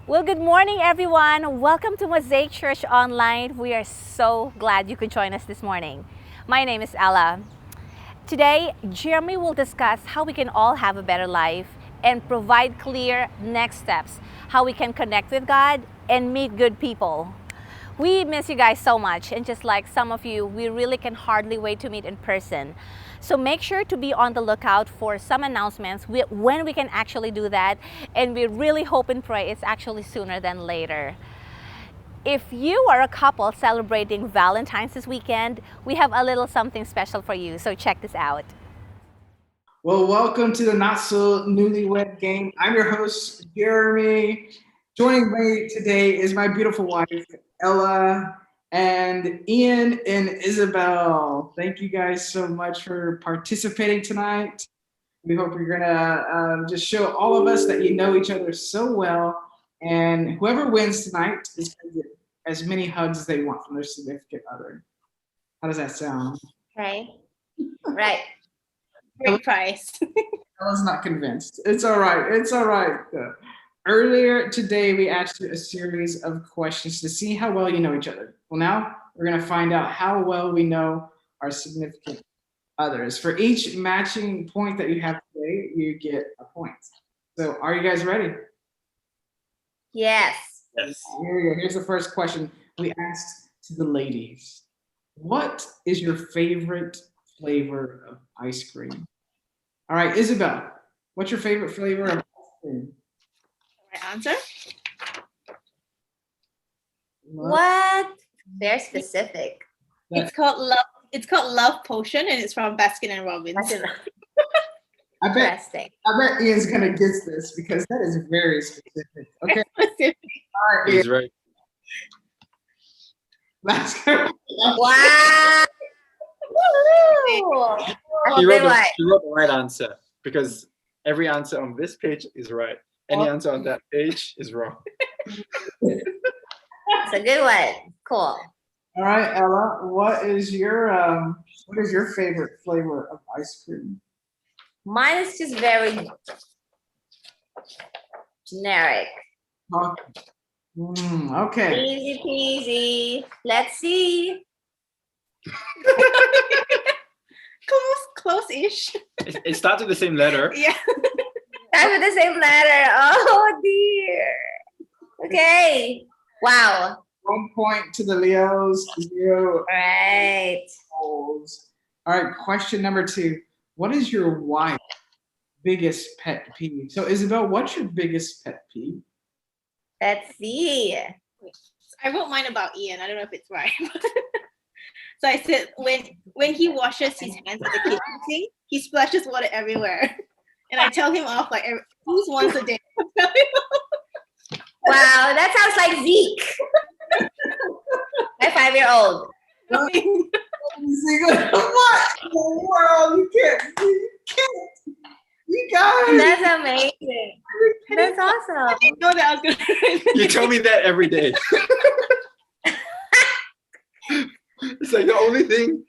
Well, good morning, everyone. Welcome to Mosaic Church Online. We are so glad you could join us this morning. My name is Ella. Today, Jeremy will discuss how we can all have a better life and provide clear next steps, how we can connect with God and meet good people. We miss you guys so much, and just like some of you, we really can hardly wait to meet in person. So make sure to be on the lookout for some announcements when we can actually do that, and we really hope and pray it's actually sooner than later. If you are a couple celebrating Valentine's this weekend, we have a little something special for you, so check this out. Well, welcome to the Not So Newlywed Game. I'm your host, Jeremy. Joining me today is my beautiful wife, Ella, and Ian and Isabel. Thank you guys so much for participating tonight. We hope you're gonna just show all of us that you know each other so well. And whoever wins tonight is gonna get as many hugs as they want from their significant other. How does that sound? Right. Right. Great price. I was not convinced. It's all right. It's all right. Earlier today, we asked you a series of questions to see how well you know each other. Well, now we're going to find out how well we know our significant others. For each matching point that you have today, you get a point. So, are you guys ready? Yes. Yes. Here we go. Here's the first question we asked to the ladies. What is your favorite flavor of ice cream? All right, Isabel, what's your favorite flavor of ice cream? My answer? What? Very specific. It's called Love. It's called Love Potion, and it's from Baskin and Robbins. That's I bet interesting. Ian's gonna guess this because that is very specific. Okay, all right, Ian, He's right. that's good. Wow. Woo! That's a He good wrote, one. he wrote the right answer because every answer on this page is right. Any answer on that page is wrong. It's a good one. Cool. All right, Ella, what is your favorite flavor of ice cream? Mine is just very generic. Okay. Easy peasy. Let's see. Close-ish. It starts with the same letter. Yeah. Start with the same letter. Oh dear. Okay. Wow. 1 point to the Leos, 0 All right. O's. All right, question number 2. What is your wife's biggest pet peeve? So, Isabel, what's your biggest pet peeve? Let's see. I wrote mine about Ian. I don't know if it's right. So I said when he washes his hands at the kitchen sink, he splashes water everywhere. And I tell him off like at least once a day. Wow, that sounds like Zeke. My 5-year-old. What in the world? You can't. You guys. That's amazing. That's awesome. I didn't know that I was gonna. You tell me that every day. It's like the only thing.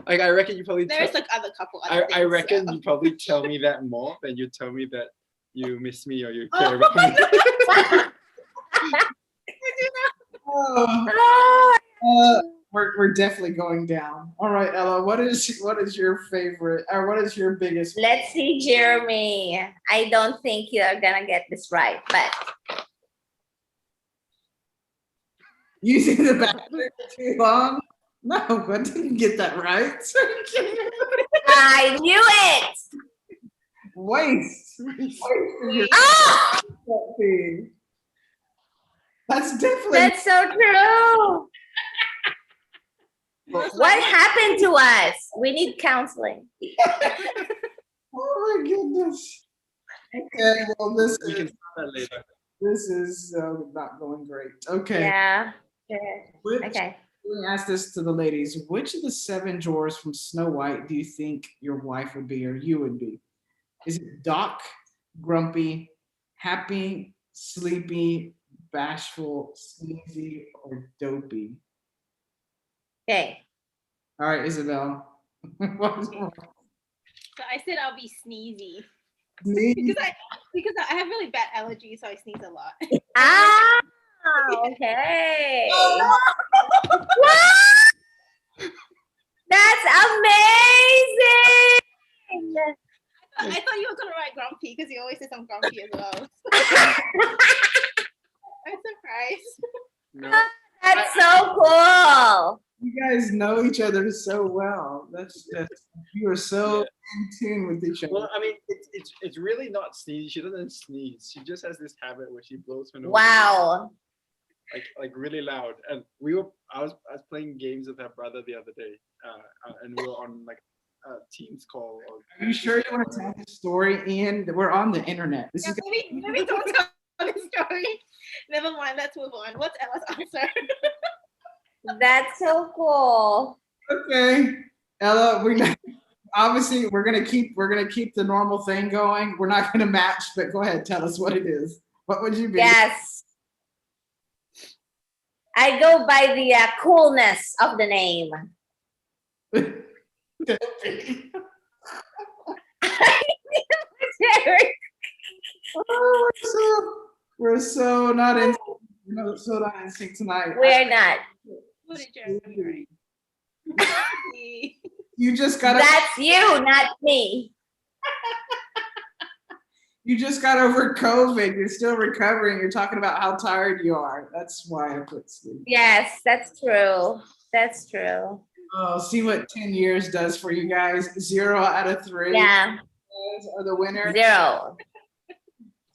Like I reckon you probably. There's like other couple. Other I things, reckon so. you probably tell me that more than you tell me that you miss me or you Oh, care about me. Oh, Oh, we're definitely going down. All right, Ella, what is your favorite or what is your biggest? let's see, Jeremy. I don't think you're gonna get this right, but Using the bathroom for too long? No, I didn't get that right. I knew it. Waste. Oh, That's definitely. that's so true. What happened to us? We need counseling. Oh my goodness. Okay, well We can start that later. this is not going great. Okay. Yeah. Which, Okay. Let me ask this to the ladies. Which of the 7 drawers from Snow White do you think your wife would be or you would be? Is it Doc, Grumpy, Happy, Sleepy, Bashful, Sneezy, or Dopey? Okay. All right, Isabel. What is wrong? So I said I'll be sneezy. Sneeze. because I have really bad allergies, so I sneeze a lot. Ah, okay. That's amazing. I thought you were gonna write grumpy because you always say I'm grumpy as well. I'm surprised. No, That's so cool. You guys know each other so well. That's you are so in tune with each other. well, I mean, it's really not sneeze. She doesn't sneeze. She just has this habit where she blows her nose. Wow. Like really loud. And I was playing games with her brother the other day, and we were on like a Teams call. Are you sure you want to tell the story, Ian? We're on the internet. This Yeah, is maybe don't tell the story. Never mind. Let's move on. What's Ella's answer? That's so cool. okay. Ella, obviously we're gonna keep the normal thing going. We're not gonna match, but go ahead, tell us what it is. What would you be? Yes. I go by the coolness of the name. Oh, we're so not in sync tonight. We're not. What did Jeremy write? You just got That's you, not me. you just got over COVID. You're still recovering. You're talking about how tired you are. That's why I put sleep. Yes, that's true. That's true. Oh, see what 10 years does for you guys. 0 out of 3. Yeah. You guys are the winner. 0.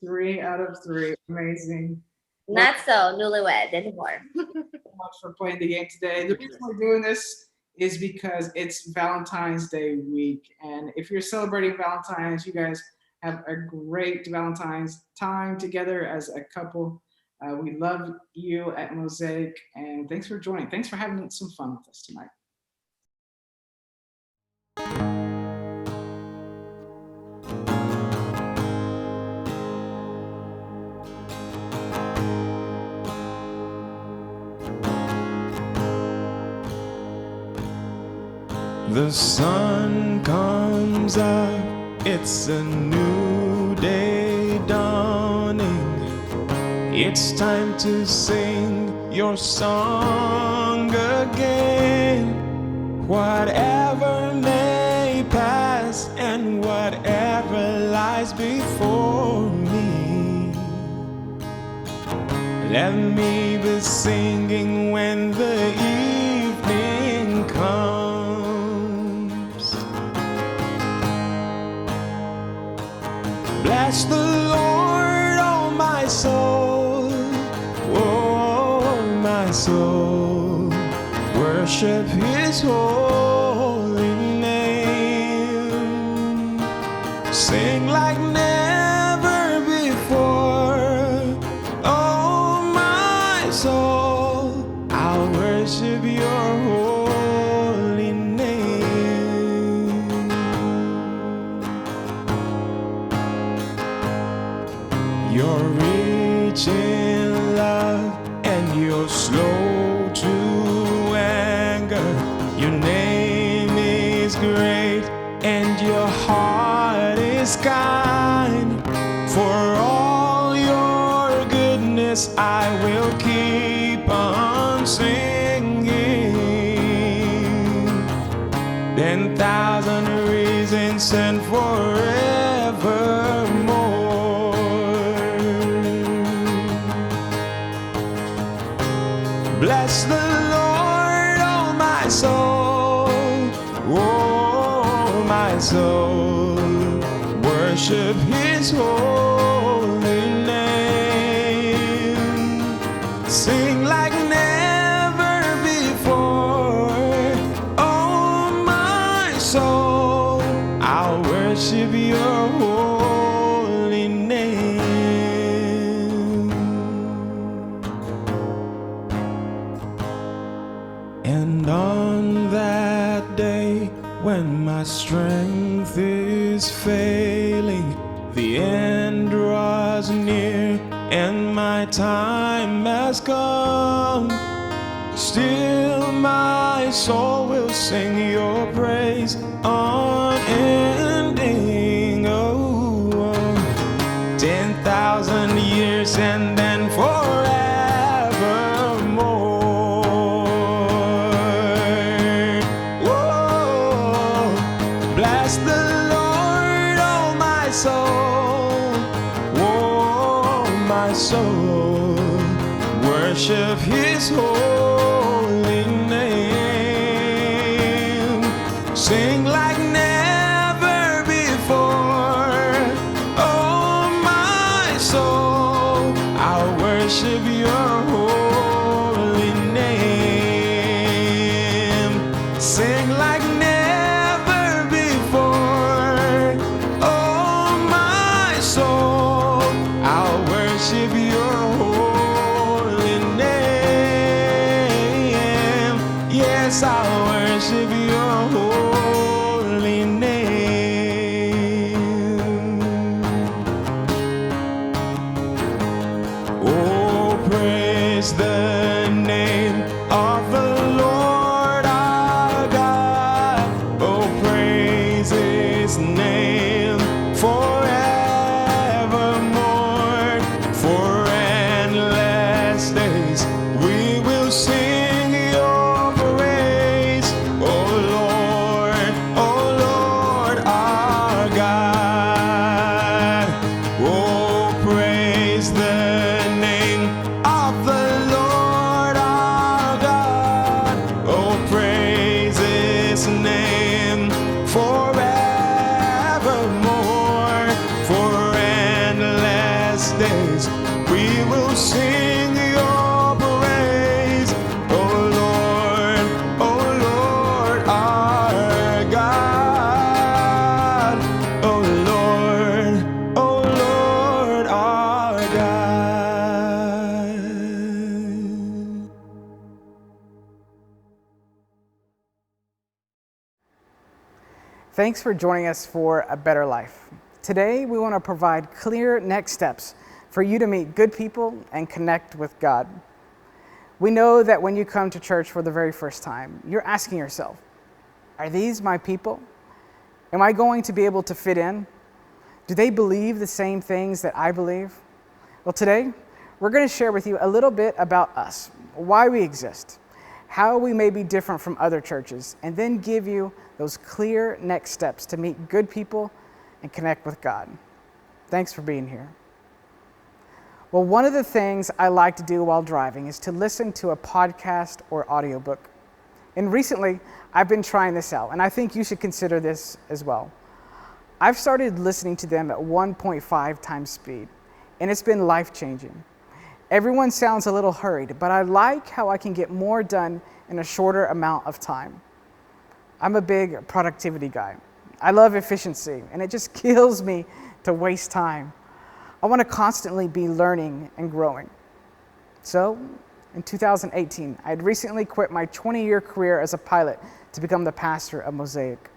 3 out of 3. Amazing. Not so newlywed anymore. Thank you so much for playing the game today. The reason we're doing this is because it's Valentine's Day week. And if you're celebrating Valentine's, you guys have a great Valentine's time together as a couple. We love you at Mosaic, and thanks for joining. Thanks for having some fun with us tonight. The sun comes up, it's a new day dawning. It's time to sing your song again. Whatever may pass and whatever lies before me, let me be singing when the evening comes. Bless the Lord, oh my soul, oh my soul, worship His holy name. Sing like never before, oh my soul, I'll worship your holy name. You're rich in love and you're slow to anger. Your name is great and your heart is kind. For all your goodness I will keep on singing. 10,000 reasons and forevermore. Bless the Lord, oh my soul, oh my soul, worship His holy name. Sing like never before, oh my soul, I'll worship your holy name. And on that day when my strength is failing, the end draws near and my time has come, still my soul will sing your praise unending. Oh, grace and then forevermore. Whoa, bless the Lord, oh my soul. Whoa, my soul, worship His holy name. Sing like never before. Oh, my soul, I'll worship your holy name. Sing like never before. Oh, my soul, I'll worship your holy name. Yes, I'll worship your holy name. Oh, praise the name of the Lord our God. Oh, praise His name forevermore. For endless days we will sing your praise. Oh Lord our God. Oh, praise the name of the Lord our God. Oh, praise His name forevermore. For endless days we will sing your praise. Oh Lord our God. Oh Lord our God. Thanks for joining us for A Better Life. Today, we want to provide clear next steps for you to meet good people and connect with God. We know that when you come to church for the very first time, you're asking yourself, are these my people? Am I going to be able to fit in? Do they believe the same things that I believe? Well, today, we're going to share with you a little bit about us, why we exist, how we may be different from other churches, and then give you those clear next steps to meet good people and connect with God. Thanks for being here. Well, one of the things I like to do while driving is to listen to a podcast or audiobook. And recently, I've been trying this out, and I think you should consider this as well. I've started listening to them at 1.5 times speed, and it's been life-changing. Everyone sounds a little hurried, but I like how I can get more done in a shorter amount of time. I'm a big productivity guy. I love efficiency, and it just kills me to waste time. I want to constantly be learning and growing. So, in 2018, I had recently quit my 20-year career as a pilot to become the pastor of Mosaic.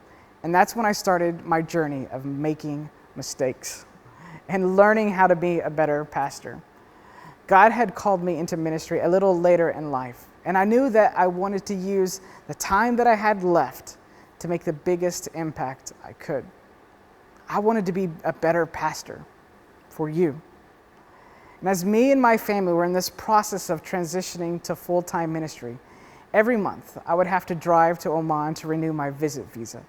And that's when I started my journey of making mistakes and learning how to be a better pastor. God had called me into ministry a little later in life, and I knew that I wanted to use the time that I had left to make the biggest impact I could. I wanted to be a better pastor for you. And as me and my family were in this process of transitioning to full-time ministry, every month I would have to drive to Oman to renew my visit visa.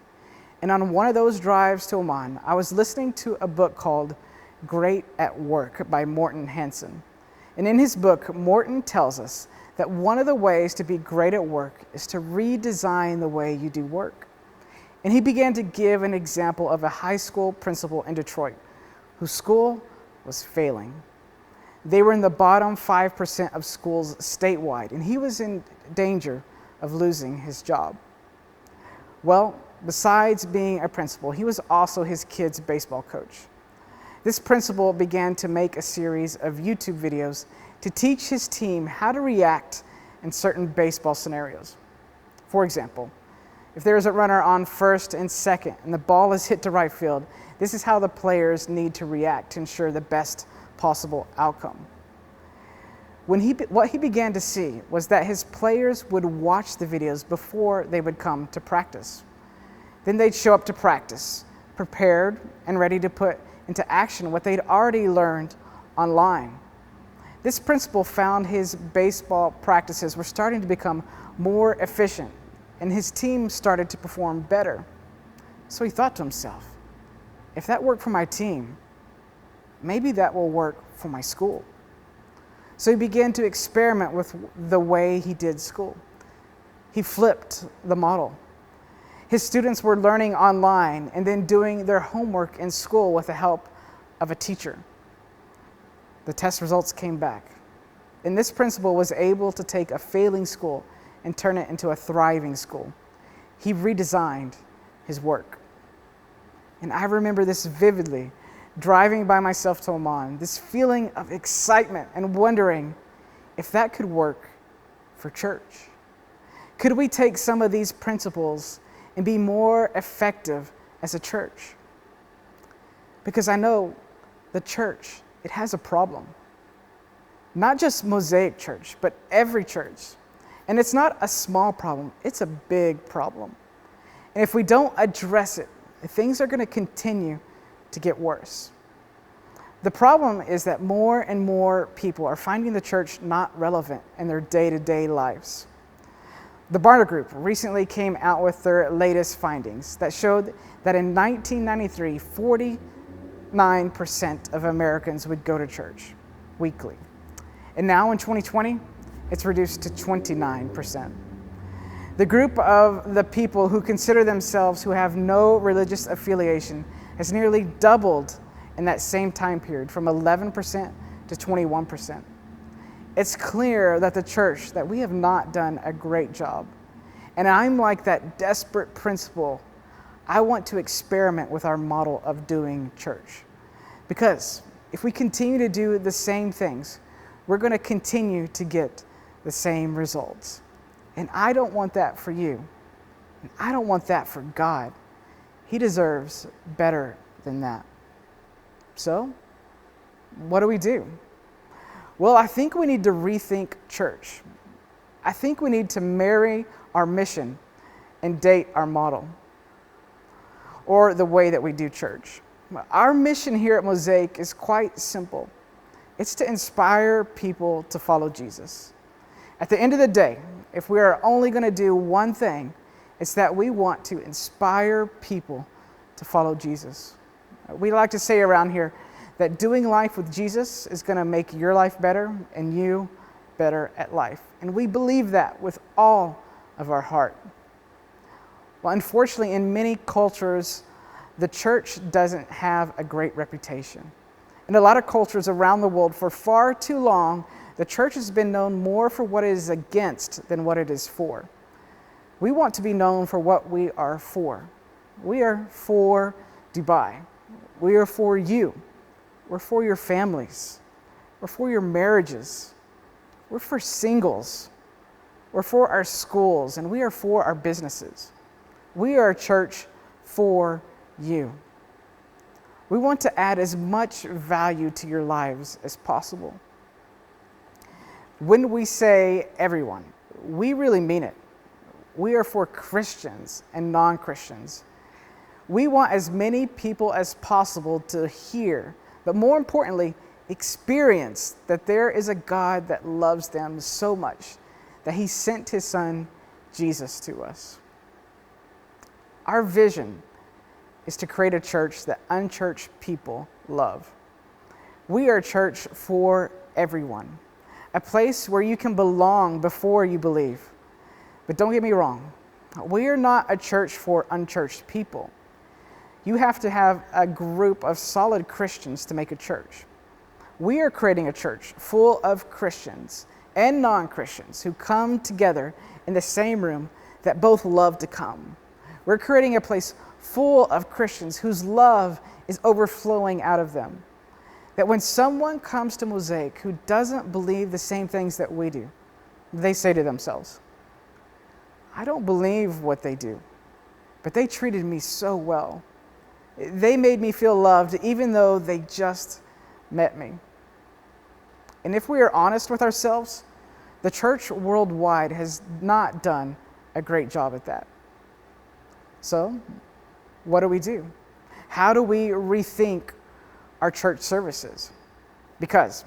And on one of those drives to Oman, I was listening to a book called Great at Work by Morton Hansen. And in his book, Morton tells us that one of the ways to be great at work is to redesign the way you do work. And he began to give an example of a high school principal in Detroit whose school was failing. They were in the bottom 5% of schools statewide, and he was in danger of losing his job. Well, besides being a principal, he was also his kid's baseball coach. This principal began to make a series of YouTube videos to teach his team how to react in certain baseball scenarios. For example, if there is a runner on first and second and the ball is hit to right field, this is how the players need to react to ensure the best possible outcome. What he began to see was that his players would watch the videos before they would come to practice. Then they'd show up to practice, prepared and ready to put into action what they'd already learned online. This principal found his baseball practices were starting to become more efficient, and his team started to perform better. So he thought to himself, if that worked for my team, maybe that will work for my school. So he began to experiment with the way he did school. He flipped the model. His students were learning online and then doing their homework in school with the help of a teacher. The test results came back, and this principal was able to take a failing school and turn it into a thriving school. He redesigned his work. And I remember this vividly, driving by myself to Oman, this feeling of excitement and wondering if that could work for church. Could we take some of these principles and be more effective as a church? Because I know the church, it has a problem. Not just Mosaic Church, but every church. And it's not a small problem, it's a big problem. And if we don't address it, things are going to continue to get worse. The problem is that more and more people are finding the church not relevant in their day-to-day lives. The Barna Group recently came out with their latest findings that showed that in 1993, 49% of Americans would go to church weekly. And now in 2020, it's reduced to 29%. The group of the people who consider themselves who have no religious affiliation has nearly doubled in that same time period, from 11% to 21%. It's clear that the church, that we have not done a great job. And I'm like that desperate principal. I want to experiment with our model of doing church. Because if we continue to do the same things, we're going to continue to get the same results. And I don't want that for you. And I don't want that for God. He deserves better than that. So, what do we do? Well, I think we need to rethink church. I think we need to marry our mission and date our model, or the way that we do church. Our mission here at Mosaic is quite simple. It's to inspire people to follow Jesus. At the end of the day, if we are only going to do one thing, it's that we want to inspire people to follow Jesus. We like to say around here that doing life with Jesus is going to make your life better and you better at life. And we believe that with all of our heart. Well, unfortunately, in many cultures, the church doesn't have a great reputation. In a lot of cultures around the world, for far too long, the church has been known more for what it is against than what it is for. We want to be known for what we are for. We are for Dubai. We are for you. We're for your families. We're for your marriages. We're for singles. We're for our schools, and we are for our businesses. We are a church for you. We want to add as much value to your lives as possible. When we say everyone, we really mean it. We are for Christians and non-Christians. We want as many people as possible to hear, but more importantly, experience that there is a God that loves them so much that he sent his son, Jesus, to us. Our vision is to create a church that unchurched people love. We are a church for everyone, a place where you can belong before you believe. But don't get me wrong, we are not a church for unchurched people. You have to have a group of solid Christians to make a church. We are creating a church full of Christians and non-Christians who come together in the same room that both love to come. We're creating a place full of Christians whose love is overflowing out of them. That when someone comes to Mosaic who doesn't believe the same things that we do, they say to themselves, I don't believe what they do, but they treated me so well. They made me feel loved even though they just met me. And if we are honest with ourselves, the church worldwide has not done a great job at that. So, what do? How do we rethink our church services? Because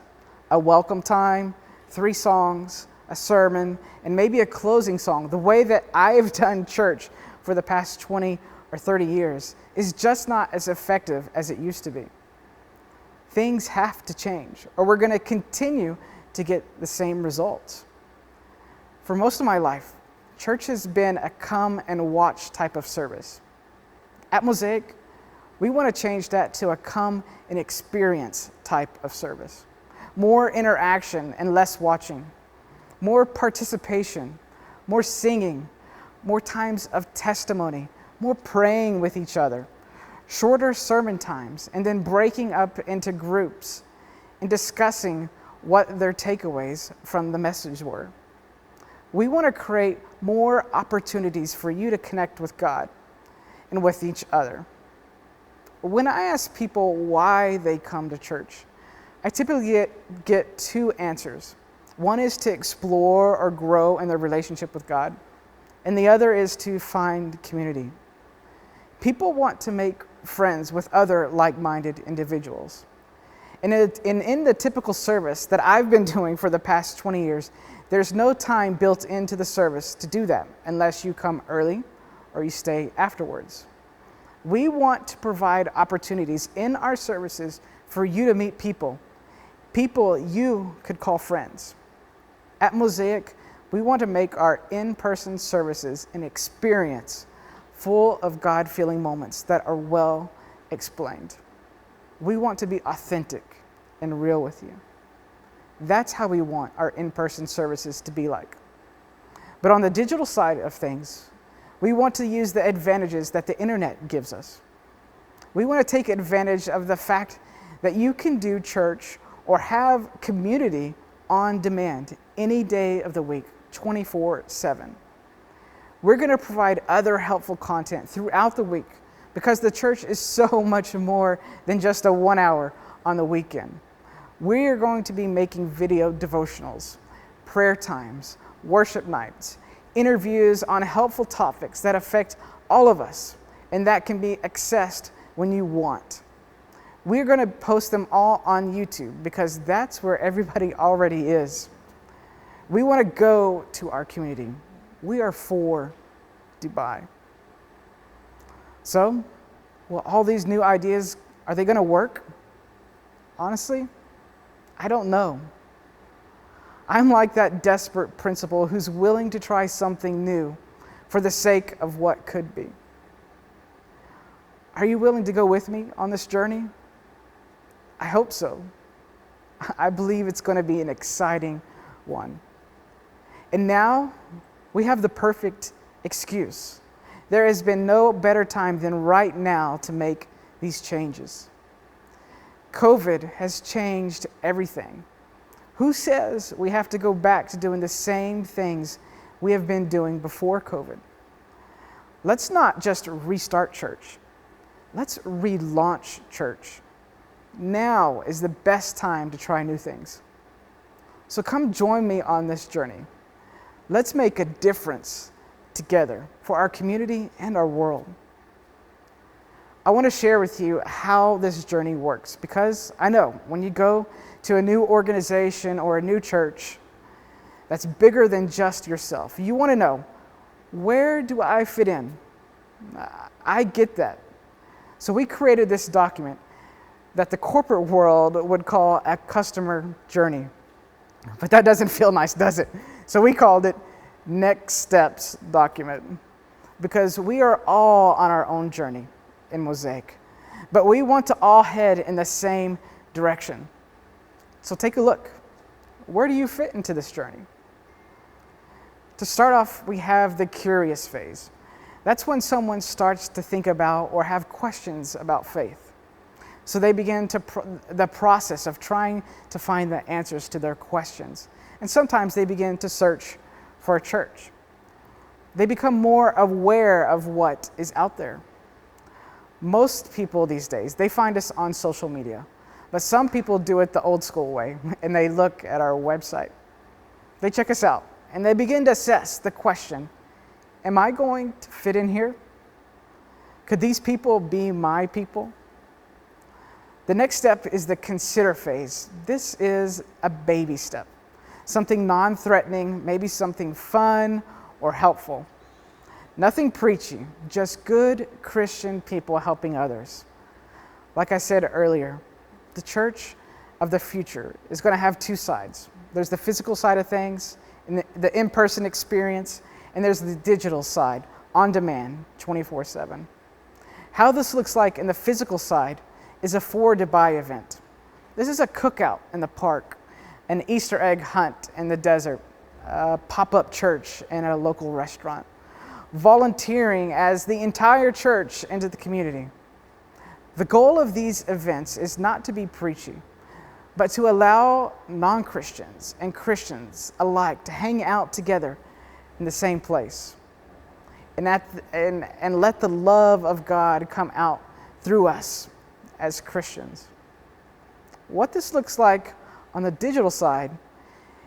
a welcome time, 3 songs, a sermon, and maybe a closing song, the way that I've done church for the past 20 or 30 years, is just not as effective as it used to be. Things have to change, or we're going to continue to get the same results. For most of my life, church has been a come and watch type of service. At Mosaic, we want to change that to a come and experience type of service. More interaction and less watching. More participation, more singing, more times of testimony, more praying with each other, shorter sermon times, and then breaking up into groups and discussing what their takeaways from the message were. We want to create more opportunities for you to connect with God and with each other. When I ask people why they come to church, I typically get 2 answers. One is to explore or grow in their relationship with God, and the other is to find community. People want to make friends with other like-minded individuals. And in the typical service that I've been doing for the past 20 years, there's no time built into the service to do that unless you come early or you stay afterwards. We want to provide opportunities in our services for you to meet people you could call friends. At Mosaic, we want to make our in-person services an experience full of God-feeling moments that are well explained. We want to be authentic and real with you. That's how we want our in-person services to be like. But on the digital side of things, we want to use the advantages that the internet gives us. We want to take advantage of the fact that you can do church or have community on demand any day of the week, 24/7. We're going to provide other helpful content throughout the week because the church is so much more than just a 1 hour on the weekend. We are going to be making video devotionals, prayer times, worship nights, interviews on helpful topics that affect all of us and that can be accessed when you want. We're going to post them all on YouTube because that's where everybody already is. We want to go to our community. We are for Dubai. So, well, all these new ideas, are they going to work? Honestly, I don't know. I'm like that desperate principal who's willing to try something new for the sake of what could be. Are you willing to go with me on this journey? I hope so. I believe it's going to be an exciting one. And now we have the perfect excuse. There has been no better time than right now to make these changes. COVID has changed everything. Who says we have to go back to doing the same things we have been doing before COVID? Let's not just restart church. Let's relaunch church. Now is the best time to try new things. So come join me on this journey. Let's make a difference together for our community and our world. I want to share with you how this journey works because I know when you go to a new organization or a new church that's bigger than just yourself, you want to know, where do I fit in? I get that. So we created this document that the corporate world would call a customer journey. But that doesn't feel nice, does it? So we called it Next Steps document because we are all on our own journey in Mosaic, but we want to all head in the same direction. So take a look. Where do you fit into this journey? To start off, we have the curious phase. That's when someone starts to think about or have questions about faith. So they begin the process of trying to find the answers to their questions. And sometimes they begin to search for a church. They become more aware of what is out there. Most people these days, they find us on social media, but some people do it the old school way, and they look at our website. They check us out, and they begin to assess the question, am I going to fit in here? Could these people be my people? The next step is the consider phase. This is a baby step, something non-threatening, maybe something fun or helpful. Nothing preachy, just good Christian people helping others. Like I said earlier, the church of the future is going to have two sides. There's the physical side of things, and the in-person experience, and there's the digital side, on demand, 24/7. How this looks like in the physical side is a For Dubai event. This is a cookout in the park, an Easter egg hunt in the desert, a pop-up church and a local restaurant, volunteering as the entire church into the community. The goal of these events is not to be preachy, but to allow non-Christians and Christians alike to hang out together in the same place and let the love of God come out through us as Christians. What this looks like on the digital side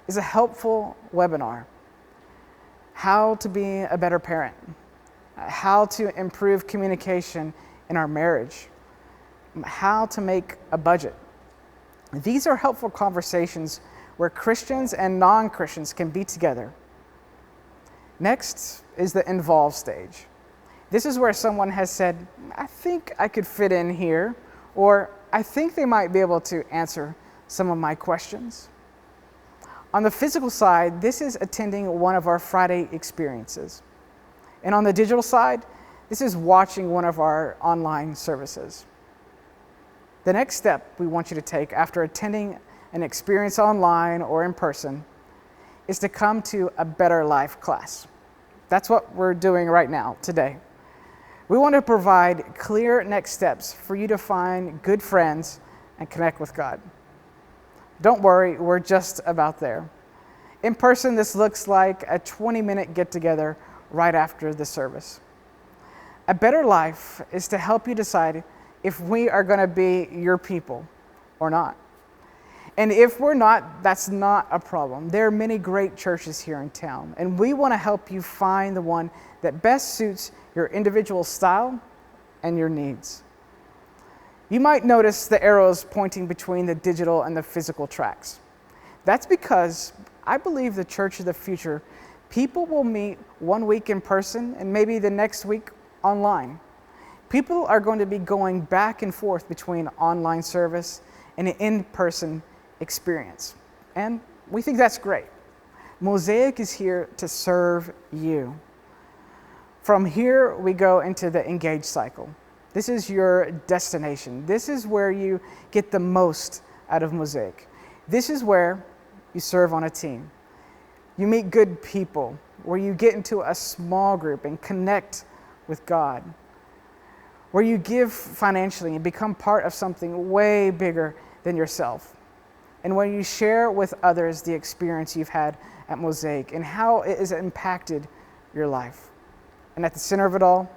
is a helpful webinar. How to be a better parent, how to improve communication in our marriage, how to make a budget. These are helpful conversations where Christians and non-Christians can be together. Next is the involved stage. This is where someone has said, I think I could fit in here, or I think they might be able to answer some of my questions. On the physical side, this is attending one of our Friday experiences. And on the digital side, this is watching one of our online services. The next step we want you to take after attending an experience online or in person is to come to a Better Life class. That's what we're doing right now, today. We want to provide clear next steps for you to find good friends and connect with God. Don't worry, we're just about there. In person, this looks like a 20-minute get-together right after the service. A Better Life is to help you decide if we are going to be your people or not. And if we're not, that's not a problem. There are many great churches here in town, and we want to help you find the one that best suits your individual style and your needs. You might notice the arrows pointing between the digital and the physical tracks. That's because I believe the church of the future, people will meet one week in person and maybe the next week online. People are going to be going back and forth between online service and an in-person experience. And we think that's great. Mosaic is here to serve you. From here, we go into the engage cycle. This is your destination. This is where you get the most out of Mosaic. This is where you serve on a team. You meet good people, where you get into a small group and connect with God, where you give financially and become part of something way bigger than yourself, and when you share with others the experience you've had at Mosaic and how it has impacted your life. And at the center of it all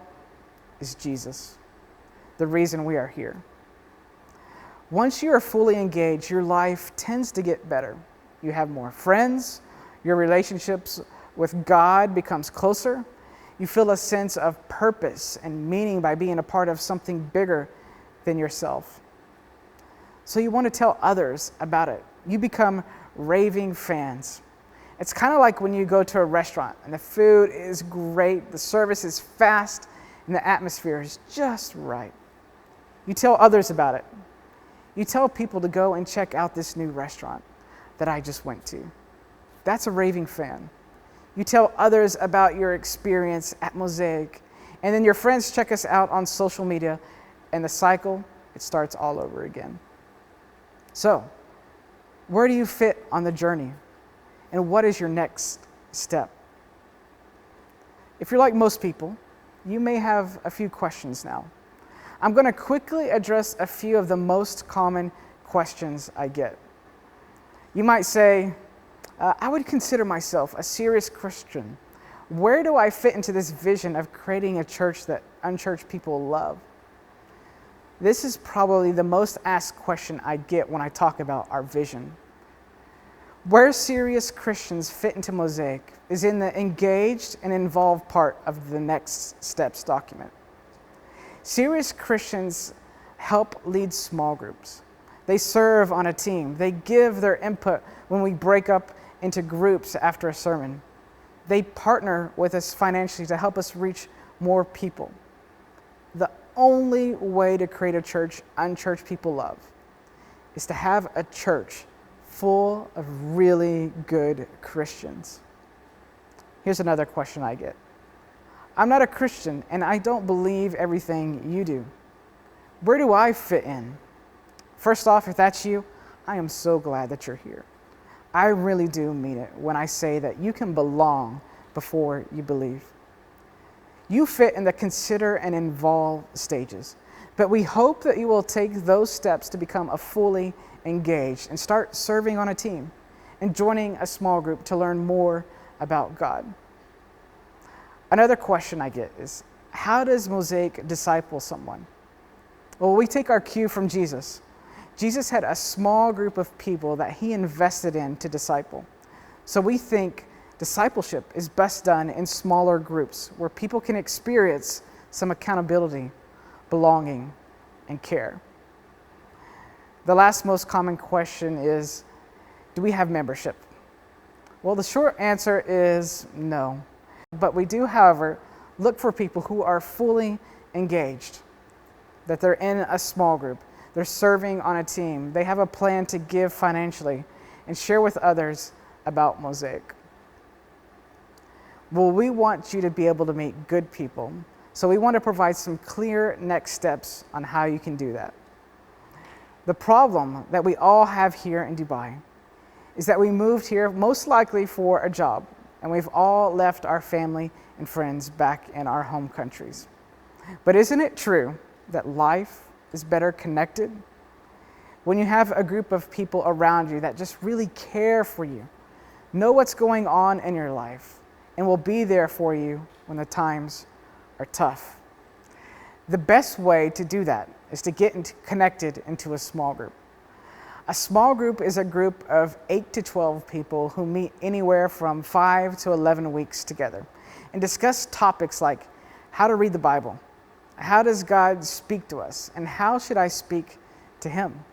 is Jesus, the reason we are here. Once you are fully engaged, your life tends to get better. You have more friends, your relationships with God becomes closer, you feel a sense of purpose and meaning by being a part of something bigger than yourself. So you want to tell others about it. You become raving fans. It's kind of like when you go to a restaurant and the food is great, the service is fast, and the atmosphere is just right. You tell others about it. You tell people to go and check out this new restaurant that I just went to. That's a raving fan. You tell others about your experience at Mosaic, and then your friends check us out on social media, and the cycle, it starts all over again. So, where do you fit on the journey? And what is your next step? If you're like most people, you may have a few questions now. I'm going to quickly address a few of the most common questions I get. You might say, I would consider myself a serious Christian. Where do I fit into this vision of creating a church that unchurched people love? This is probably the most asked question I get when I talk about our vision. Where serious Christians fit into Mosaic is in the engaged and involved part of the next steps document. Serious Christians help lead small groups. They serve on a team. They give their input when we break up into groups after a sermon. They partner with us financially to help us reach more people. The only way to create a church unchurched people love is to have a church full of really good Christians. Here's another question I get. I'm not a Christian and I don't believe everything you do. Where do I fit in? First off, if that's you, I am so glad that you're here. I really do mean it when I say that you can belong before you believe. You fit in the consider and involve stages, but we hope that you will take those steps to become a fully engaged and start serving on a team and joining a small group to learn more about God. Another question I get is, how does Mosaic disciple someone? Well, we take our cue from Jesus. Jesus had a small group of people that he invested in to disciple. So we think discipleship is best done in smaller groups where people can experience some accountability, belonging, and care. The last most common question is, do we have membership? Well, the short answer is no. But we do, however, look for people who are fully engaged, that they're in a small group, they're serving on a team, they have a plan to give financially and share with others about Mosaic. Well, we want you to be able to meet good people, so we want to provide some clear next steps on how you can do that. The problem that we all have here in Dubai is that we moved here most likely for a job, and we've all left our family and friends back in our home countries. But isn't it true that life is better connected when you have a group of people around you that just really care for you, know what's going on in your life, and will be there for you when the times are tough? The best way to do that is to get connected into a small group. A small group is a group of 8 to 12 people who meet anywhere from 5 to 11 weeks together and discuss topics like how to read the Bible, how does God speak to us, and how should I speak to him?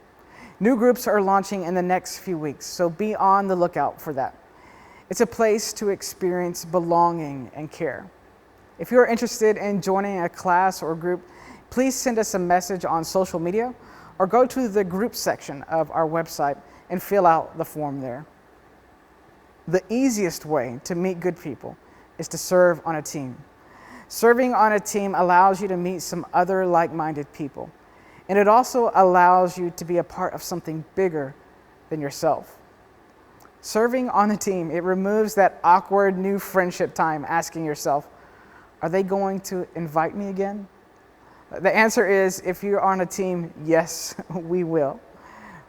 New groups are launching in the next few weeks, so be on the lookout for that. It's a place to experience belonging and care. If you're interested in joining a class or group, please send us a message on social media or go to the group section of our website and fill out the form there. The easiest way to meet good people is to serve on a team. Serving on a team allows you to meet some other like-minded people, and it also allows you to be a part of something bigger than yourself. Serving on a team, it removes that awkward new friendship time asking yourself, are they going to invite me again? The answer is, if you're on a team, yes, we will.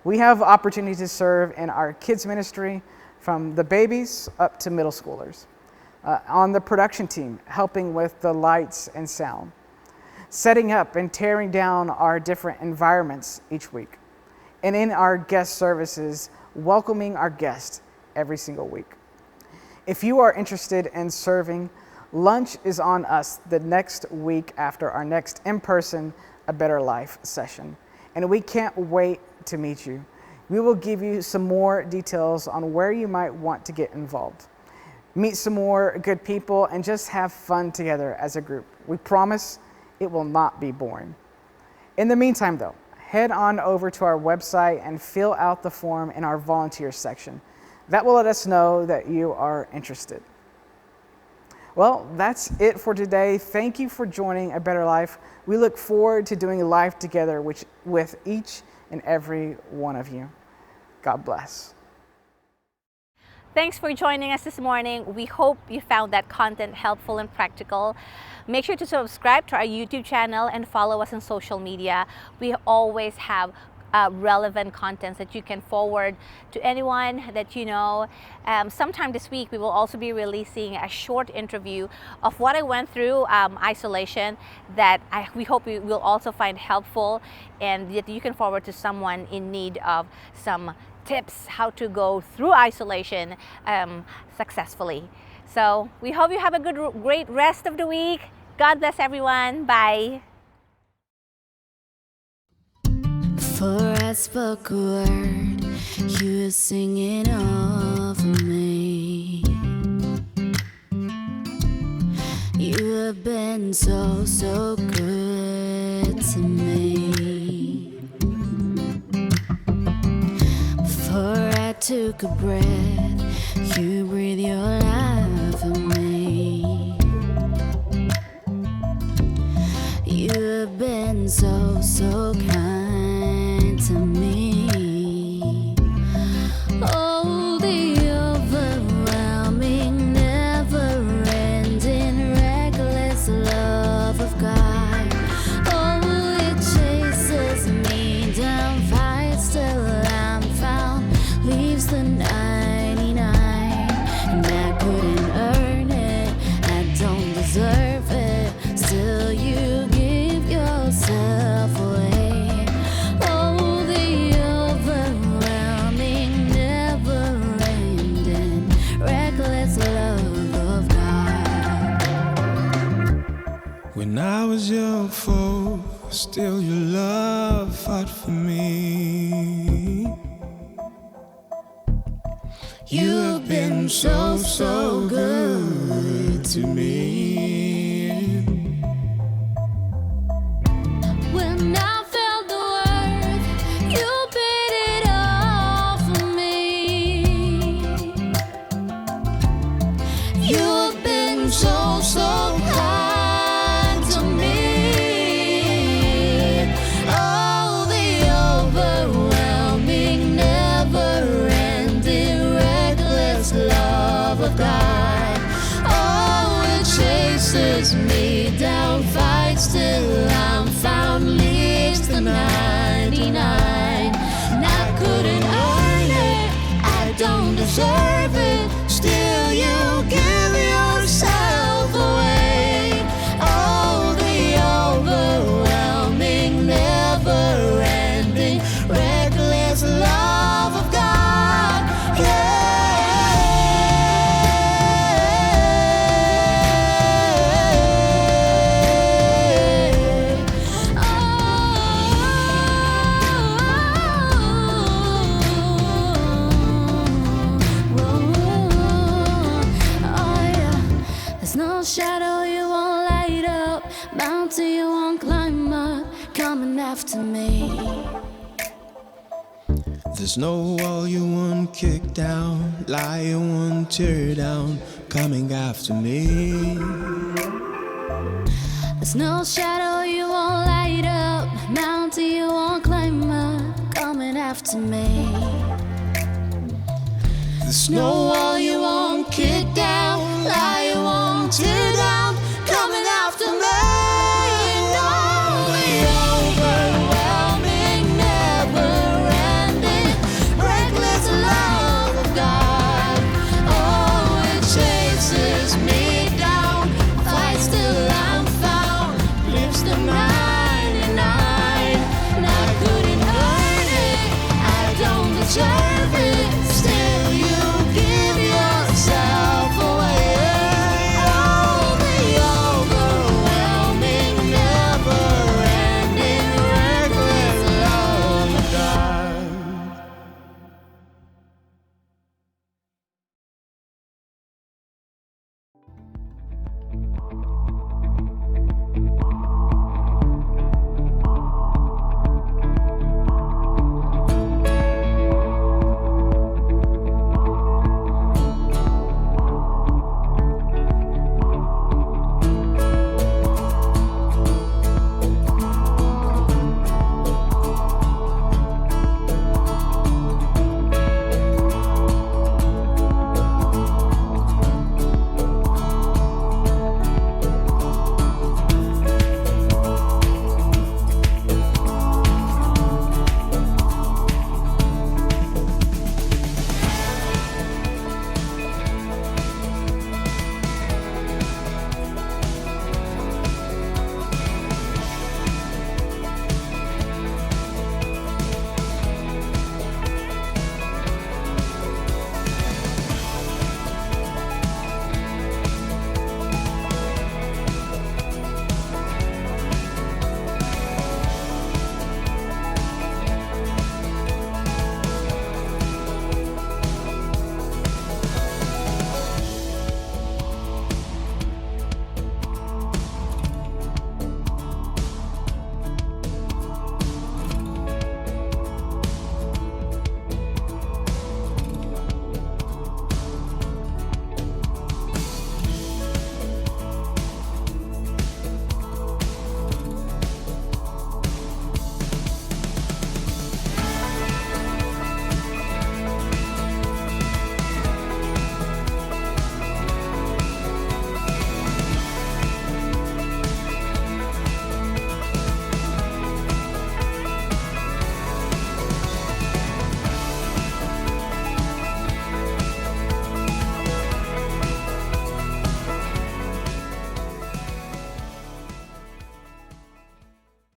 We have opportunity to serve in our kids ministry from the babies up to middle schoolers. On the production team, helping with the lights and sound. Setting up and tearing down our different environments each week. And in our guest services, welcoming our guests every single week. If you are interested in serving, lunch is on us the next week after our next in-person A Better Life session. And we can't wait to meet you. We will give you some more details on where you might want to get involved. Meet some more good people and just have fun together as a group. We promise it will not be boring. In the meantime though, head on over to our website and fill out the form in our volunteer section. That will let us know that you are interested. Well, that's it for today. Thank you for joining A Better Life. We look forward to doing life together with each and every one of you. God bless. Thanks for joining us this morning. We hope you found that content helpful and practical. Make sure to subscribe to our YouTube channel and follow us on social media. We always have relevant contents that you can forward to anyone that you know. Sometime this week, we will also be releasing a short interview of what I went through isolation that we hope you will also find helpful and that you can forward to someone in need of some tips how to go through isolation successfully. So we hope you have a great rest of the week. God bless everyone. Bye. Before I spoke a word, you were singing over me. You have been so, so good to me. Before I took a breath, you breathed your life in me. You have been so, so kind to me. Oh, the overwhelming, never-ending, reckless love of God. Oh, it chases me down, fights till I'm found, leaves the 99, and I couldn't earn it, I don't deserve it, still you give yourself away. Oh, the overwhelming, never-ending, reckless love of God. When I was your foe, still your love fought for me. You have been so, so good to me. When I felt the worth, you paid it all for me. You have been so, so kind to me. Oh, the overwhelming, never-ending, reckless love of God. Oh, it chases me down, fights till I'm found, leaves the 99. And I couldn't earn it, I don't deserve it, still you give yourself away. Oh, the overwhelming, never-ending, reckless love of God. There's no shadow you won't light up, mountain you won't climb up, coming after me. There's no wall you won't kick down, lie you won't tear down, coming after me. There's no shadow you won't light up, mountain you won't climb up, coming after me. There's no wall